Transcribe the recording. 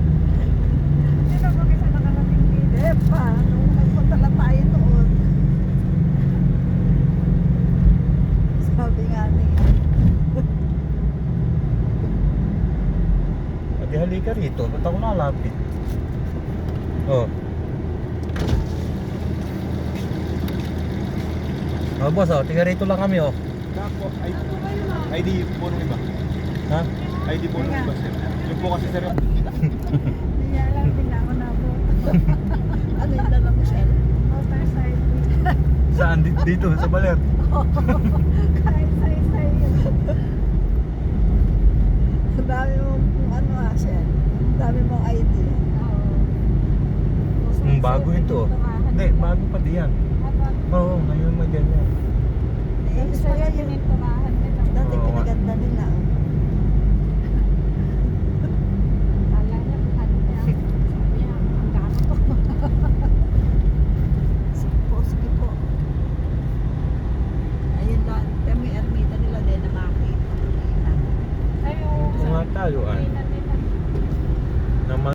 Hindi na mag-isa nakarating dito. Eh pa, nung nagpunta lang tayo noon. Sabi nga niya. Adi halika rito, ba't ako lalapit? Oh. Oh boss, oh, tiga rito lang kami oh. Ako, ID po nung iba. Ha? ID po nung iba, sir. Yung po kasi, sir, Hindi alam, bigla ako nabot. Ano yung dala mo siya? Motorcycle. Saan? Dito, sa baler. Kahit say-say yun. Ang dami mong kung ano siya. Ang dami mong ID. Bago ito oh. Hindi, bago pa diyan. Oo, ngayon may ganyan. Eh, Sabi sa'yo, yun yung tumahan nila. dati Oo, pinaganda nila. Kala niya, ano niya. Sabi niya, ang gano to. Sige po, sige po. Ayun lang. Kami ermita nila din na makita. Ayun. Ito nga tayo ay. Hindi na